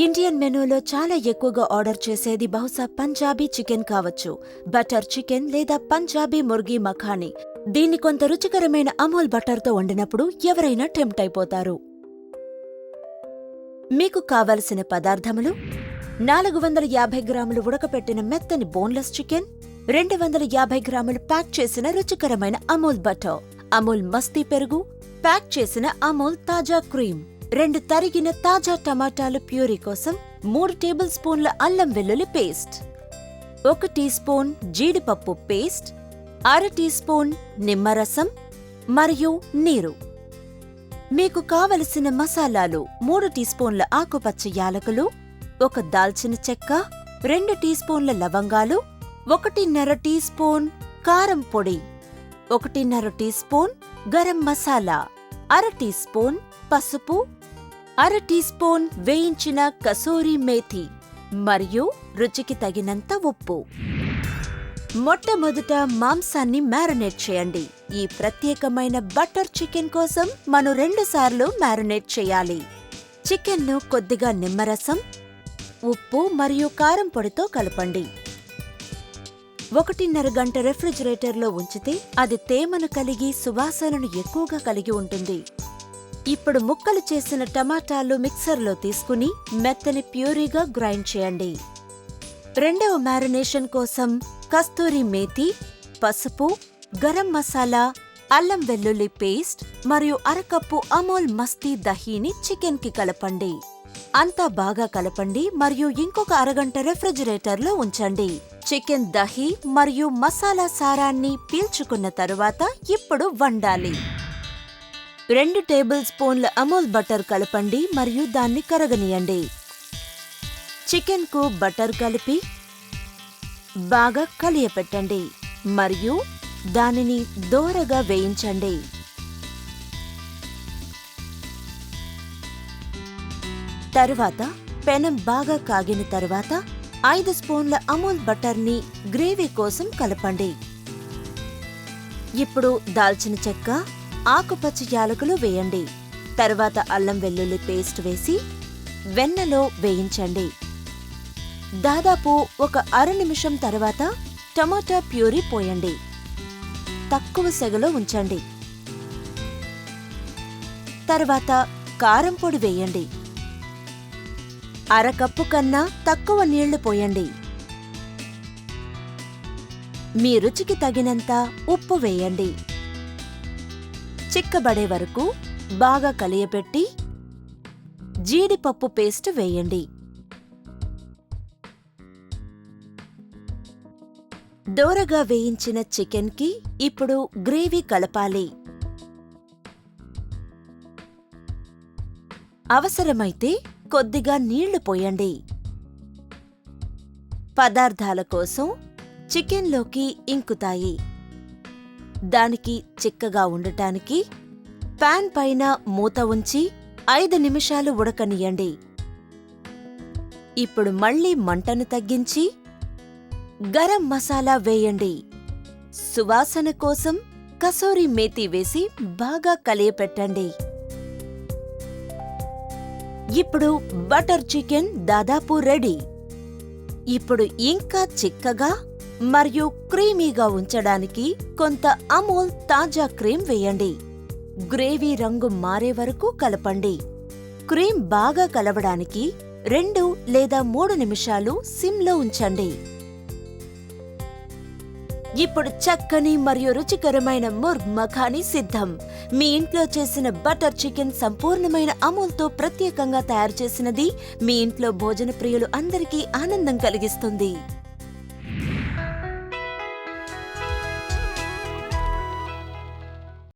Indian మెనూలో చాలా ఎక్కువగా ఆర్డర్ చేసేది బహుశా పంజాబీ చికెన్ కావచ్చు, బటర్ చికెన్ లేదా పంజాబీ ముర్గీ మఖానీ. దీన్ని కొంత రుచికరమైన అమూల్ బటర్తో వండినప్పుడు ఎవరైనా టెంప్ట్ అయిపోతారు. మీకు కావలసిన పదార్థములు: 450 గ్రాములు ఉడకపెట్టిన మెత్తని బోన్లెస్ చికెన్, 250 గ్రాములు ప్యాక్ చేసిన రుచికరమైన అమూల్ బటర్, అమూల్ మస్తీ పెరుగు, ప్యాక్ చేసిన అమూల్ తాజా క్రీమ్, 2 తరిగిన తాజా టమాటాలు ప్యూరీ కోసం 3 టేబుల్ స్పూన్ల అల్లం వెల్లుల్లి పేస్ట్, 1 టీ స్పూన్ జీడిపప్పు పేస్ట్, 1/2 టీ స్పూన్ నిమ్మరసం మరియు నీరు. మీకు కావలసిన మసాలాలు: 3 టీ స్పూన్ల ఆకుపచ్చ యాలకులు, 1 దాల్చిన చెక్క, 2 టీ స్పూన్ల లవంగాలు, 1.5 టీ స్పూన్ కారం పొడి, 1.5 teaspoon garam masala, 1/2 teaspoon పసుపు, 1/2 టీ స్పూన్ వేయించిన కసూరి మేథి మరియు రుచికి తగినంత ఉప్పు. మొట్టమొదట మాంసాన్ని మ్యారినేట్ చేయండి. ఈ ప్రత్యేకమైన బటర్ చికెన్ కోసం మనం 2 సార్లు మ్యారినేట్ చేయాలి. చికెన్ను కొద్దిగా నిమ్మరసం, ఉప్పు మరియు కారం పొడితో కలపండి. 1.5 గంట రెఫ్రిజిరేటర్లో ఉంచితే అది తేమను కలిగి సువాసనను ఎక్కువగా కలిగి ఉంటుంది. ఇప్పుడు ముక్కలు చేసిన టమాటాలు మిక్సర్లో తీసుకుని మెత్తని ప్యూరీగా గ్రైండ్ చేయండి. రెండవ మ్యారినేషన్ కోసం కస్తూరి మేథి, పసుపు, గరం మసాలా, అల్లం వెల్లుల్లి పేస్ట్ మరియు 1/2 కప్పు అమూల్ మస్తీ దహీని చికెన్కి కలపండి. అంతా బాగా కలపండి మరియు ఇంకొక అరగంట రెఫ్రిజిరేటర్లో ఉంచండి. చికెన్ దహీ మరియు మసాలా సారాన్ని పీల్చుకున్న తరువాత ఇప్పుడు వండాలి. 2 టేబుల్ స్పూన్ల అమూల్ బటర్ కలపండి మరియు దాన్ని కరగనీయండి. చికెన్కు బటర్ కలిపి బాగా కలియపెట్టండి మరియు దానిని దోరగా వేయించండి. తరువాత పెనం బాగా కాగిన తరువాత 5 స్పూన్ల అమూల్ బటర్ని గ్రేవీ కోసం కలపండి. ఇప్పుడు దాల్చిన చెక్క, ఆకుపచ్చ యాలకులు వేయండి. తర్వాత అల్లం వెల్లుల్లి పేస్ట్ వేసి వెన్నలో వేయించండి. దాదాపు ఒక 1/2 నిమిషం తర్వాత టమాటా ప్యూరీ పోయండి. తక్కువ సెగలో ఉంచండి. తర్వాత కారం పొడి వేయండి. 1/2 కప్పు కన్నా తక్కువ నీళ్లు పోయండి. మీ రుచికి తగినంత ఉప్పు వేయండి. చిక్కబడే వరకు బాగా కలియపెట్టి జీడిపప్పు పేస్ట్ వేయండి. దోరగా వేయించిన చికెన్కి ఇప్పుడు గ్రేవీ కలపాలి. అవసరమైతే కొద్దిగా నీళ్లు పోయండి. పదార్థాల కోసం చికెన్లోకి ఇంకుతాయి. దానికి చిక్కగా ఉండటానికి పాన్ పైన మూత ఉంచి 5 నిమిషాలు ఉడకనియండి. ఇప్పుడు మళ్లీ మంటను తగ్గించి గరం మసాలా వేయండి. సువాసన కోసం కసూరి మేథి వేసి బాగా కలియపెట్టండి. ఇప్పుడు బటర్ చికెన్ దాదాపు రెడీ. ఇప్పుడు ఇంకా చిక్కగా మరియు క్రీమీగా ఉంచడానికి కొంత అమూల్ తాజా క్రీమ్ వేయండి. గ్రేవీ రంగు మారే వరకు కలపండి. క్రీమ్ బాగా కలవడానికి 2 లేదా 3 నిమిషాలు సిమ్లో ఉంచండి. ఇప్పుడు చక్కని మరియు రుచికరమైన ముర్గ్ మఖానీ సిద్ధం. మీ ఇంట్లో చేసిన బటర్ చికెన్ సంపూర్ణమైన అమూల్తో ప్రత్యేకంగా తయారు చేసినది. మీ ఇంట్లో భోజన ప్రియులు అందరికీ ఆనందం కలిగిస్తుంది.